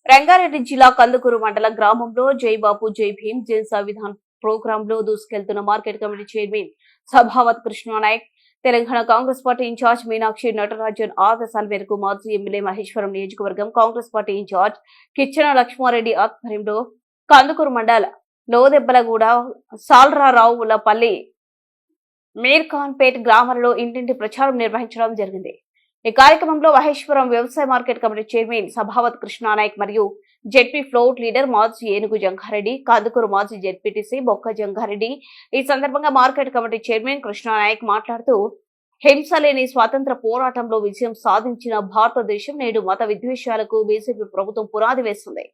రంగారెడ్డి జిల్లా కందుకూరు మండల గ్రామంలో జై బాపు జై భీమ్ జై సంవిధాన్ ప్రోగ్రాంలో దూసుకెళ్తున్న market committee chairman Sabhavat Krishnanayak, Telangana Congress party incharge Meenakshi Natarajan ఆదేశాల మేరకు మాజీ ఎమ్మెల్యే మహేశ్వరం నియోజకవర్గం కాంగ్రెస్ పార్టీ ఇన్ఛార్జ్ కిచ్చన లక్ష్మారెడ్డి ఆధ్వర్యంలో కందుకూరు మండల లోదెబ్బలగూడ సాల్రారావులపల్లి మీర్ఖాన్పేట్ గ్రామాలలో ఇంటింటి ప్రచారం నిర్వహించడం జరిగింది. ఈ కార్యక్రమంలో మహేశ్వరం వ్యవసాయ market committee chairman Sabhavat Krishna Nayak మరియు జెడ్పీ ఫ్లోర్ లీడర్ మాజీ ఏనుగు జంగారెడ్డి, కందుకూరు మాజీ జెడ్పీటీసీ బొక్క జంగారెడ్డి. ఈ సందర్భంగా మార్కెట్ కమిటీ చైర్మన్ కృష్ణానాయక్ మాట్లాడుతూ, హింస లేని స్వాతంత్ర పోరాటంలో విజయం సాధించిన భారతదేశం నేడు మత విద్వేషాలకు బీజేపీ ప్రభుత్వం పునాది వేస్తుంది.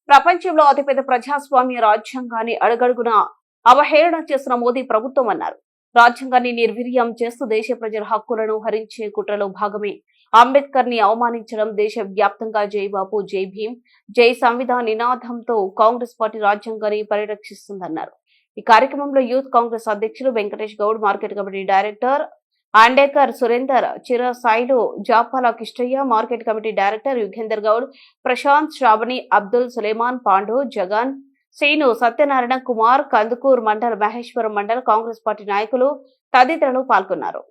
ప్రపంచంలో అతిపెద్ద ప్రజాస్వామ్య రాజ్యాంగాన్ని అడుగడుగున అవహేళన చేసిన మోదీ ప్రభుత్వం అన్నారు. రాజ్యాంగాన్ని నిర్వీర్యం చేస్తూ దేశ ప్రజల హక్కులను హరించే కుట్రలో భాగమే అంబేద్కర్ ని అవమానించడం. దేశ వ్యాప్తంగా జై బాపు జై భీమ్ జై సంవిధాన్ నినాదంతో కాంగ్రెస్ పార్టీ రాజ్యాంగాన్ని పరిరక్షిస్తుందన్నారు. ఈ కార్యక్రమంలో యూత్ కాంగ్రెస్ అధ్యక్షులు Venkatesh Goud, market committee director Andekar Surender, Chirasailu Japala Kistaiah, market committee director Yugender Goud, Prashanth, Shravani, Abdul Suleman, Pandu, Jagan, Seenu, Satyanarayana, Kumar, Kandukur మండల, మహేశ్వరం మండల కాంగ్రెస్ పార్టీ నాయకులు తదితరులు పాల్గొన్నారు.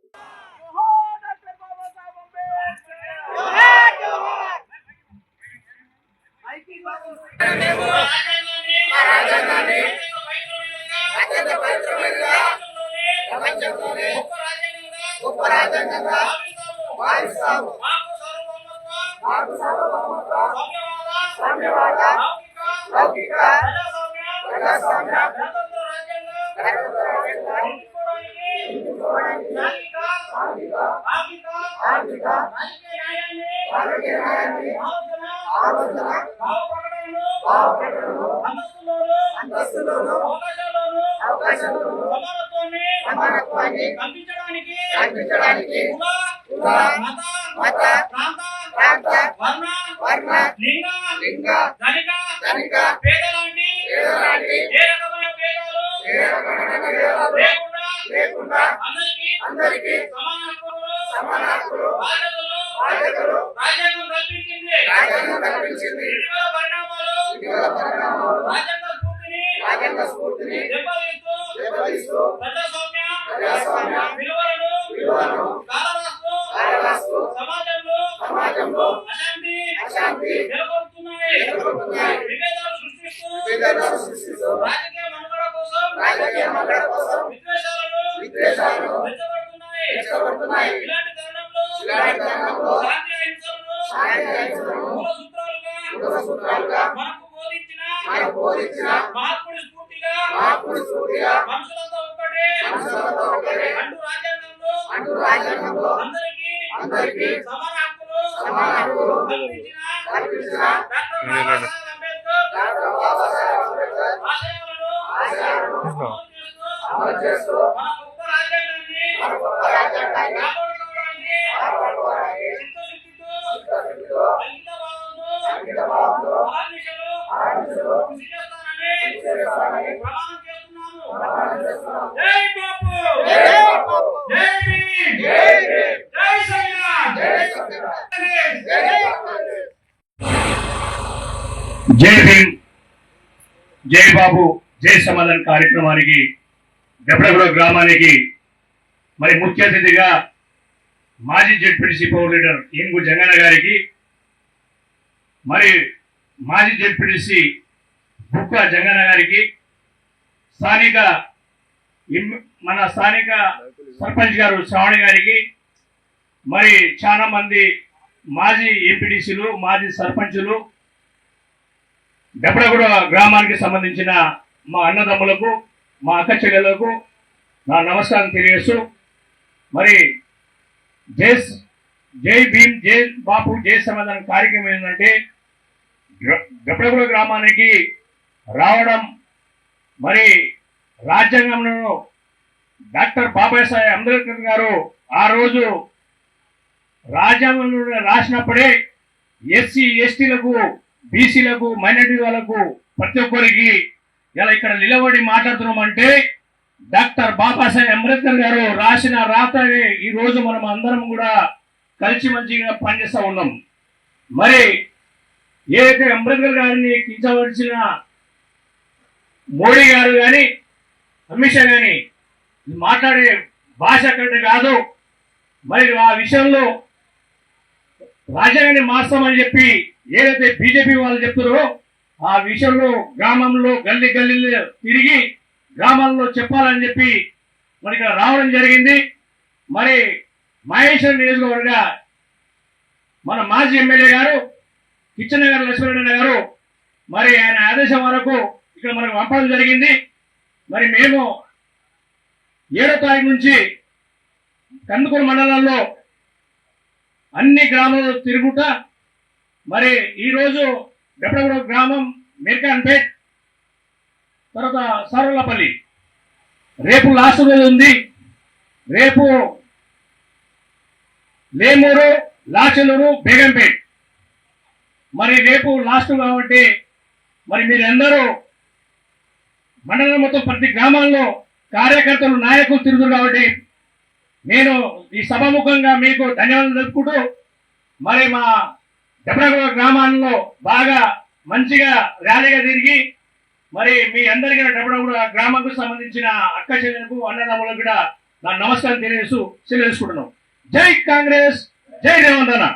జై భీమ్ జై బాబు జై సమాధాన్ కార్యక్రమానికి దెబ్బలగూడ గ్రామానికి మరి ముఖ్య అతిథిగా మాజీ జెడ్పీటీసీ పవర్ లీడర్ ఏనుగు జంగన్న గారికి, మరి మాజీ జెడ్పీటీసీ బుక్క జంగన్న గారికి, మన స్థానిక సర్పంచ్ గారు శ్రావణి గారికి, మరి చాలా మంది మాజీ ఎంపీటీసీలు, మాజీ సర్పంచులు, దెబ్బలగూడ గ్రామానికి సంబంధించిన మా అన్నదమ్ములకు, మా అక్క చెల్లెలకు నా నమస్కారం తెలియజేస్తూ, మరి జై భీమ్ జై బాపు జై సమాధానం కార్యక్రమం ఏంటంటే దెబ్బలగూడ గ్రామానికి రావడం, మరి రాజ్యాంగంలో డాక్టర్ బాబాసాహెబ్ అంబేద్కర్ గారు ఆ రోజు రాజ్యాంగంలో రాసినప్పుడే ఎస్సీ ఎస్టీలకు, బీసీలకు, మైనారిటీ వాళ్ళకు ప్రతి ఒక్కరికి ఇలా ఇక్కడ నిలబడి మాట్లాడుతున్నామంటే డాక్టర్ బాబాసాహెబ్ అంబేద్కర్ గారు రాసిన రాతనే ఈ రోజు మనం అందరం కూడా కలిసి మంచిగా పనిచేస్తూ ఉన్నాం. మరి ఏదైతే అంబేద్కర్ గారిని కించవలసిన మోడీ గారు కానీ అమిత్ షా కానీ మాట్లాడే భాష అక్కడ కాదు. మరి ఆ విషయంలో రాజ్యాంగాన్ని మార్చామని చెప్పి ఏదైతే బీజేపీ వాళ్ళు చెప్తారో ఆ విషయంలో గ్రామంలో గల్లీ గల్లీలో తిరిగి గ్రామాల్లో చెప్పాలని చెప్పి మరి ఇక్కడ రావడం జరిగింది. మరి మహేశ్వరం నియోజకవర్గ మన మాజీ ఎమ్మెల్యే గారు కిచ్చనగర్ లక్ష్మీనారాయణ గారు మరి ఆయన ఆదేశం వరకు ఇక్కడ మనకు పంపడం జరిగింది. మరి మేము 7వ తారీఖు నుంచి కందుకూరు మండలంలో అన్ని గ్రామాల్లో తిరుగుతా మరి ఈరోజు డెబ్బగూడ గ్రామం మెర్కాన్పేట్ తర్వాత సారవల్లపల్లి రేపు లాస్ట్ రోజు ఉంది. రేపు లేమూరు, లాచలూరు, బేగంపేట్ మరి రేపు లాస్ట్ కాబట్టి మరి మీరందరూ మండలం మొత్తం ప్రతి గ్రామాల్లో కార్యకర్తలు నాయకులు తిరుగుతారు కాబట్టి నేను ఈ సభాముఖంగా మీకు ధన్యవాదాలు తెలుపుకుంటూ మరి మా డెబ్బగూడ గ్రామాల్లో బాగా మంచిగా ర్యాలీగా తిరిగి మరి మీ అందరికీ డెబ్బగూడ గ్రామానికి సంబంధించిన అక్క చెల్లెలకు అన్నదమ్ములకు కూడా నా నమస్కారం తెలియజేస్తూ సెలవుకుంటున్నాం. జై కాంగ్రెస్, జై రేవంత్ అన్న.